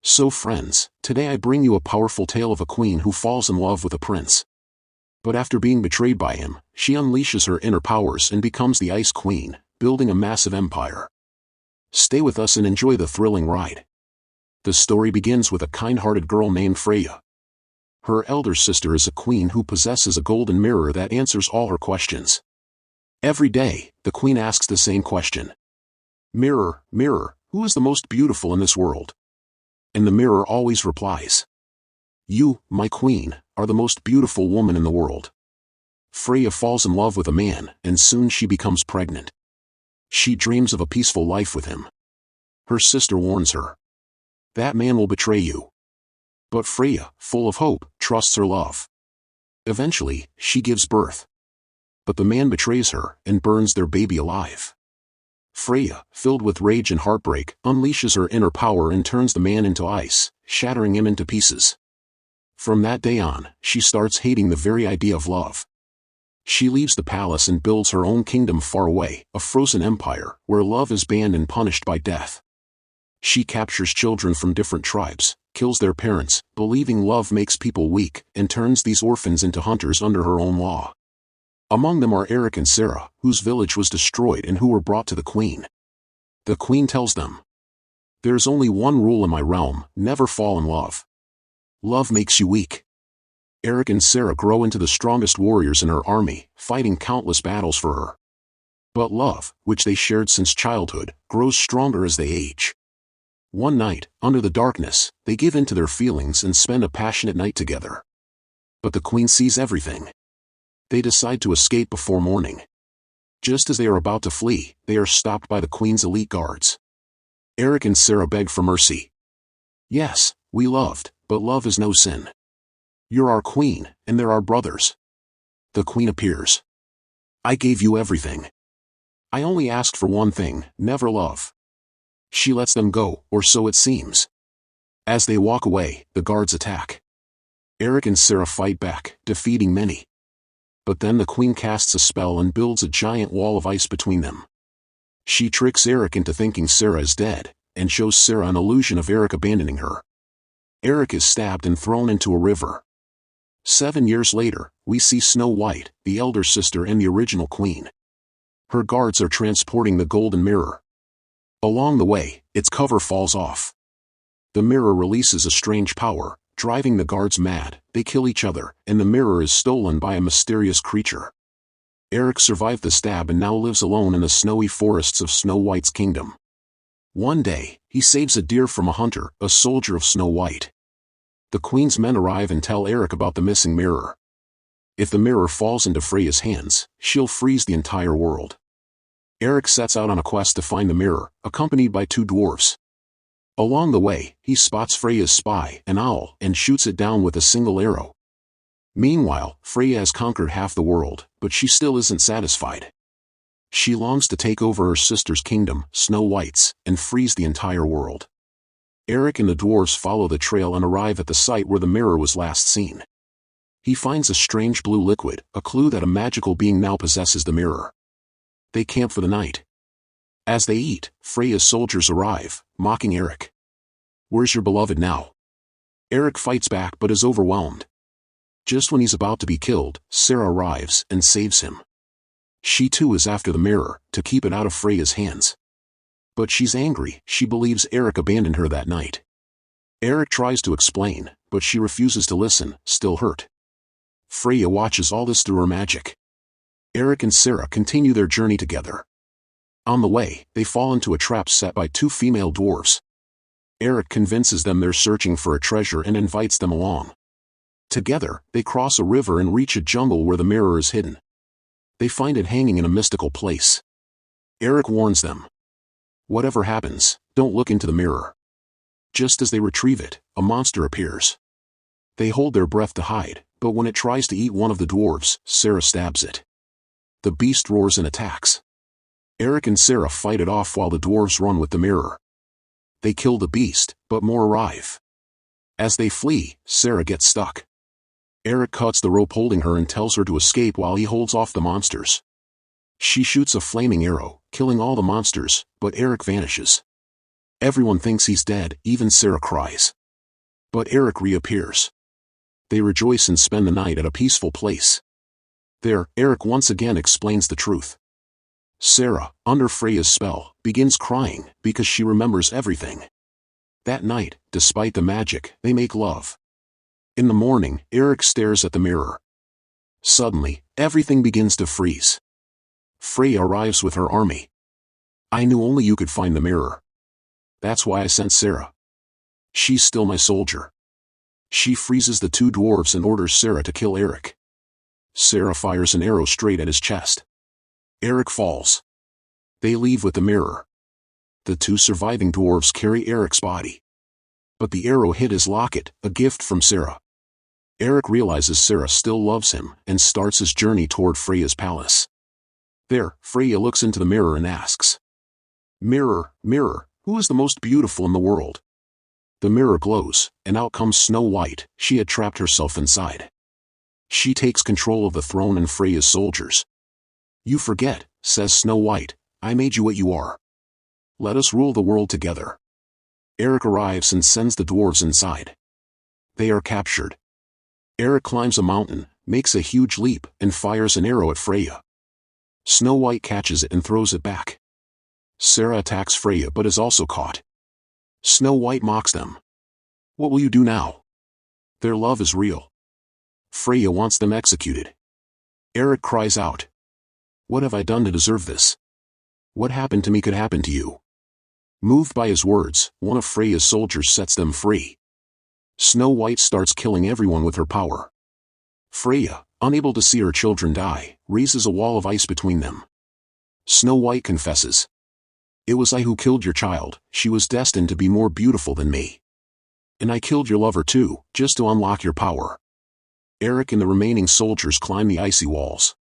So friends, today I bring you a powerful tale of a queen who falls in love with a prince. But after being betrayed by him, she unleashes her inner powers and becomes the Ice Queen, building a massive empire. Stay with us and enjoy the thrilling ride. The story begins with a kind-hearted girl named Freya. Her elder sister is a queen who possesses a golden mirror that answers all her questions. Every day, the queen asks the same question. Mirror, mirror, who is the most beautiful in this world? And the mirror always replies, you, my queen, are the most beautiful woman in the world. Freya falls in love with a man, and soon she becomes pregnant. She dreams of a peaceful life with him. Her sister warns her. That man will betray you. But Freya, full of hope, trusts her love. Eventually, she gives birth. But the man betrays her and burns their baby alive. Freya, filled with rage and heartbreak, unleashes her inner power and turns the man into ice, shattering him into pieces. From that day on, she starts hating the very idea of love. She leaves the palace and builds her own kingdom far away, a frozen empire, where love is banned and punished by death. She captures children from different tribes, kills their parents, believing love makes people weak, and turns these orphans into hunters under her own law. Among them are Eric and Sarah, whose village was destroyed and who were brought to the queen. The queen tells them, "There's only one rule in my realm, never fall in love. Love makes you weak." Eric and Sarah grow into the strongest warriors in her army, fighting countless battles for her. But love, which they shared since childhood, grows stronger as they age. One night, under the darkness, they give in to their feelings and spend a passionate night together. But the queen sees everything. They decide to escape before morning. Just as they are about to flee, they are stopped by the queen's elite guards. Eric and Sarah beg for mercy. "Yes, we loved, but love is no sin. You're our queen, and they're our brothers." The queen appears. "I gave you everything. I only asked for one thing, never love." She lets them go, or so it seems. As they walk away, the guards attack. Eric and Sarah fight back, defeating many. But then the queen casts a spell and builds a giant wall of ice between them. She tricks Eric into thinking Sarah is dead, and shows Sarah an illusion of Eric abandoning her. Eric is stabbed and thrown into a river. 7 years later, we see Snow White, the elder sister and the original queen. Her guards are transporting the golden mirror. Along the way, its cover falls off. The mirror releases a strange power, driving the guards mad. They kill each other, and the mirror is stolen by a mysterious creature. Eric survived the stab and now lives alone in the snowy forests of Snow White's kingdom. One day, he saves a deer from a hunter, a soldier of Snow White. The queen's men arrive and tell Eric about the missing mirror. If the mirror falls into Freya's hands, she'll freeze the entire world. Eric sets out on a quest to find the mirror, accompanied by 2 dwarves. Along the way, he spots Freya's spy, an owl, and shoots it down with a single arrow. Meanwhile, Freya has conquered half the world, but she still isn't satisfied. She longs to take over her sister's kingdom, Snow White's, and freeze the entire world. Eric and the dwarves follow the trail and arrive at the site where the mirror was last seen. He finds a strange blue liquid, a clue that a magical being now possesses the mirror. They camp for the night. As they eat, Freya's soldiers arrive, mocking Eric. "Where's your beloved now?" Eric fights back but is overwhelmed. Just when he's about to be killed, Sarah arrives and saves him. She too is after the mirror, to keep it out of Freya's hands. But she's angry. She believes Eric abandoned her that night. Eric tries to explain, but she refuses to listen, still hurt. Freya watches all this through her magic. Eric and Sarah continue their journey together. On the way, they fall into a trap set by 2 female dwarves. Eric convinces them they're searching for a treasure and invites them along. Together, they cross a river and reach a jungle where the mirror is hidden. They find it hanging in a mystical place. Eric warns them. "Whatever happens, don't look into the mirror." Just as they retrieve it, a monster appears. They hold their breath to hide, but when it tries to eat one of the dwarves, Sarah stabs it. The beast roars and attacks. Eric and Sarah fight it off while the dwarves run with the mirror. They kill the beast, but more arrive. As they flee, Sarah gets stuck. Eric cuts the rope holding her and tells her to escape while he holds off the monsters. She shoots a flaming arrow, killing all the monsters, but Eric vanishes. Everyone thinks he's dead, even Sarah cries. But Eric reappears. They rejoice and spend the night at a peaceful place. There, Eric once again explains the truth. Sarah, under Freya's spell, begins crying because she remembers everything. That night, despite the magic, they make love. In the morning, Eric stares at the mirror. Suddenly, everything begins to freeze. Freya arrives with her army. I knew only you could find the mirror. That's why I sent Sarah. She's still my soldier. She freezes the two dwarves and orders Sarah to kill Eric. Sarah fires an arrow straight at his chest. Eric falls. They leave with the mirror. The two surviving dwarves carry Eric's body. But the arrow hit his locket, a gift from Sarah. Eric realizes Sarah still loves him and starts his journey toward Freya's palace. There, Freya looks into the mirror and asks, "Mirror, mirror, who is the most beautiful in the world?" The mirror glows, and out comes Snow White. She had trapped herself inside. She takes control of the throne and Freya's soldiers. "You forget," says Snow White, "I made you what you are. Let us rule the world together." Eric arrives and sends the dwarves inside. They are captured. Eric climbs a mountain, makes a huge leap, and fires an arrow at Freya. Snow White catches it and throws it back. Sarah attacks Freya but is also caught. Snow White mocks them. What will you do now? Their love is real. Freya wants them executed. Eric cries out, "What have I done to deserve this? What happened to me could happen to you." Moved by his words, one of Freya's soldiers sets them free. Snow White starts killing everyone with her power. Freya, unable to see her children die, raises a wall of ice between them. Snow White confesses, "It was I who killed your child. She was destined to be more beautiful than me. And I killed your lover too, just to unlock your power." Eric and the remaining soldiers climb the icy walls.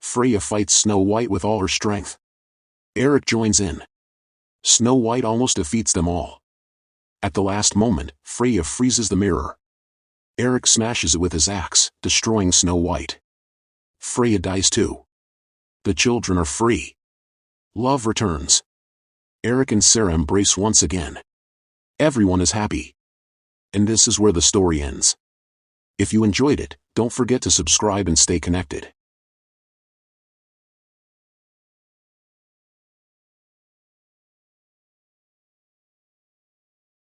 Freya fights Snow White with all her strength. Eric joins in. Snow White almost defeats them all. At the last moment, Freya freezes the mirror. Eric smashes it with his axe, destroying Snow White. Freya dies too. The children are free. Love returns. Eric and Sarah embrace once again. Everyone is happy. And this is where the story ends. If you enjoyed it, don't forget to subscribe and stay connected.